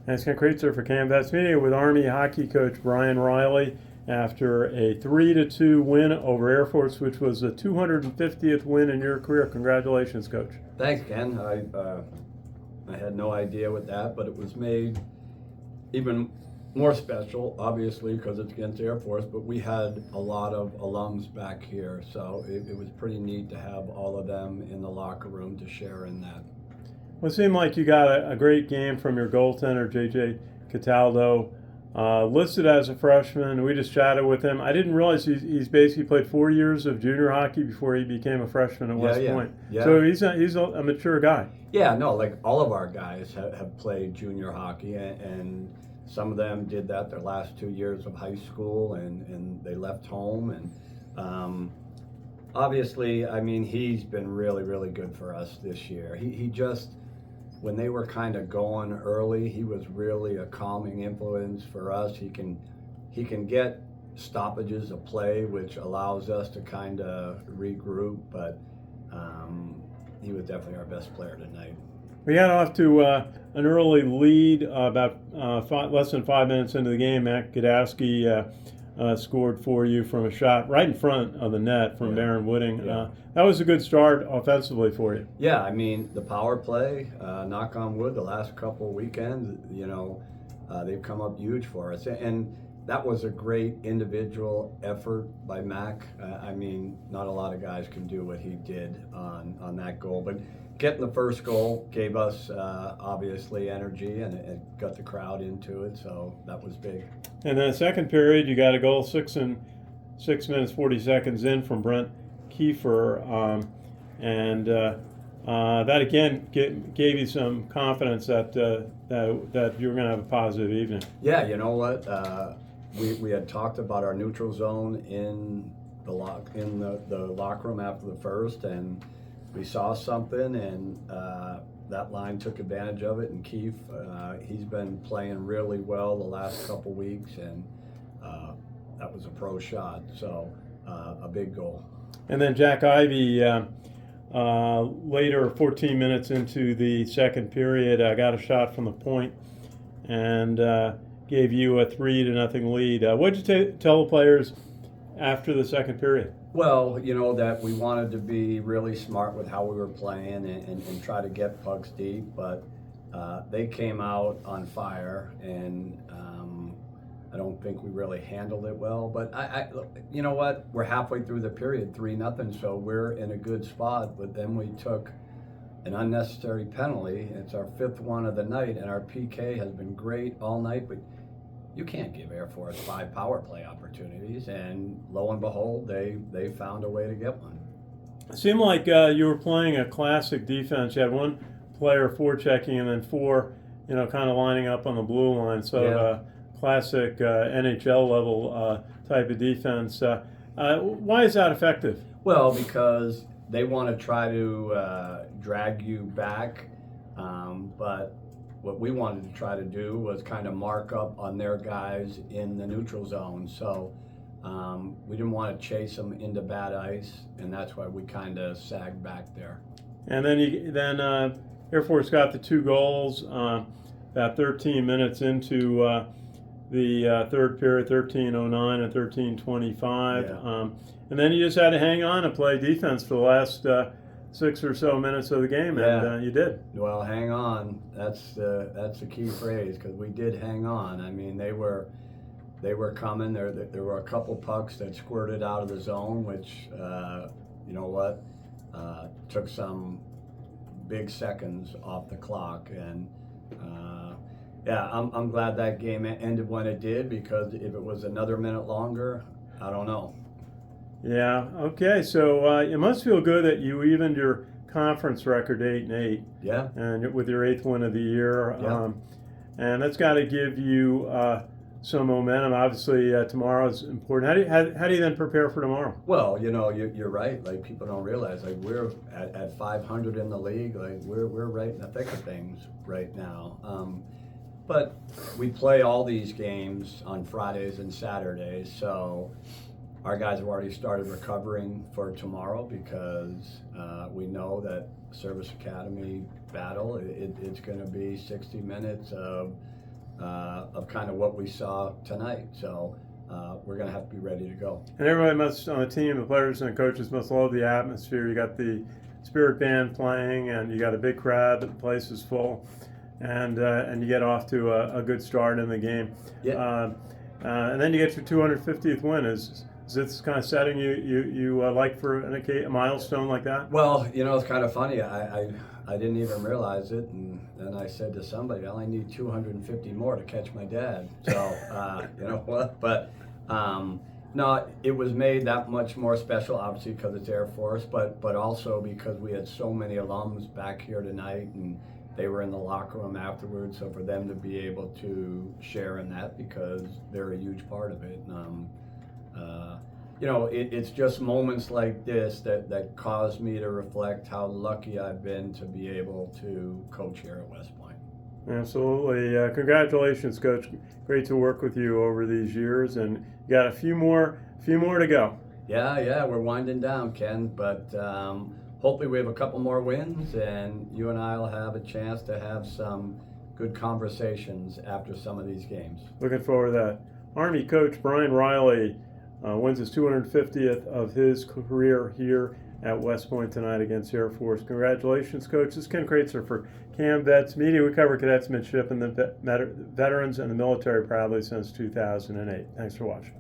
And Ken Kreitzer for Canvas Media with Army hockey coach Brian Riley after a 3-2 win over Air Force, which was the 250th win in your career. Congratulations, Coach. Thanks, Ken. I had no idea with that, but it was made even more special, obviously, because it's against Air Force, but we had a lot of alums back here, so it was pretty neat to have all of them in the locker room to share in that. Well, it seemed like you got a great game from your goaltender, J.J. Cataldo, listed as a freshman. We just chatted with him. I didn't realize he's basically played 4 years of junior hockey before he became a freshman at West Point. Yeah. So he's a mature guy. Yeah, no, like all of our guys have played junior hockey, and some of them did that their last 2 years of high school, and they left home. And obviously, I mean, he's been really, really good for us this year. He just, when they were kind of going early, he was really a calming influence for us. He can get stoppages of play, which allows us to kind of regroup, but he was definitely our best player tonight. We got off to an early lead about less than 5 minutes into the game. Matt Godowski scored for you from a shot right in front of the net from Baron Wooding. Yeah. That was a good start offensively for you. Yeah, I mean, the power play, knock on wood, the last couple weekends, they've come up huge for us. And that was a great individual effort by Mac. I mean, not a lot of guys can do what he did on that goal. But getting the first goal gave us, obviously, energy, and it got the crowd into it, so that was big. And then the second period, you got a goal 6 minutes, 40 seconds in from Brent Kiefer. That again gave you some confidence that you were going to have a positive evening. Yeah, you know what? We had talked about our neutral zone in the locker room after the first, and we saw something, and that line took advantage of it. And Keith, he's been playing really well the last couple weeks, and that was a pro shot, so a big goal. And then Jack Ivey, later, 14 minutes into the second period, got a shot from the point and gave you a 3-0 lead. What did you tell the players after the second period? Well, that we wanted to be really smart with how we were playing and try to get pucks deep, but they came out on fire, and I don't think we really handled it well. But you know what? We're halfway through the period, 3-0, so we're in a good spot. But then we took an unnecessary penalty. It's our 5th one of the night, and our PK has been great all night, but you can't give Air Force 5 power play opportunities, and lo and behold, they found a way to get one. It seemed like you were playing a classic defense. You had one player forechecking and then 4, kind of lining up on the blue line. So classic NHL level type of defense. Why is that effective? Well, because they want to try to drag you back, but what we wanted to try to do was kind of mark up on their guys in the neutral zone. So we didn't want to chase them into bad ice, and that's why we kind of sagged back there. And then Air Force got the 2 goals about 13 minutes into the third period, 13:09 and 13:25. Yeah. And then you just had to hang on and play defense for the last 6 or so minutes of the game, and you did. Well, hang on. That's the key phrase, because we did hang on. I mean, they were coming. There were a couple pucks that squirted out of the zone, which took some big seconds off the clock. And I'm glad that game ended when it did, because if it was another minute longer, I don't know. Yeah. Okay. So it must feel good that you evened your conference record 8-8. Yeah. And with your 8th win of the year. Yeah. And that's got to give you some momentum. Obviously, tomorrow is important. How do you then prepare for tomorrow? Well, you're right. Like, people don't realize, like, we're at 500 in the league. Like, we're right in the thick of things right now. But we play all these games on Fridays and Saturdays, so our guys have already started recovering for tomorrow, because we know that Service Academy battle, it's going to be 60 minutes of of kind of what we saw tonight. So we're going to have to be ready to go. And everybody must, on the team, the players and the coaches must love the atmosphere. You got the spirit band playing, and you got a big crowd. The place is full, and you get off to a good start in the game. Yeah. And then you get your 250th win. Is this kind of setting you like for a milestone like that? Well, it's kind of funny. I didn't even realize it, and then I said to somebody, I only need 250 more to catch my dad. So, you know what? But no, it was made that much more special, obviously, because it's Air Force, but also because we had so many alums back here tonight, and they were in the locker room afterwards. So for them to be able to share in that, because they're a huge part of it. It's just moments like this that cause me to reflect how lucky I've been to be able to coach here at West Point. Absolutely. Congratulations, Coach. Great to work with you over these years, and you got a few more to go. Yeah, we're winding down, Ken, but hopefully we have a couple more wins, and you and I will have a chance to have some good conversations after some of these games. Looking forward to that. Army coach Brian Riley wins his 250th of his career here at West Point tonight against Air Force. Congratulations, Coach. This is Ken Kreitzer for Cam Vets Media. We cover cadetsmanship and the veterans and the military proudly since 2008. Thanks for watching.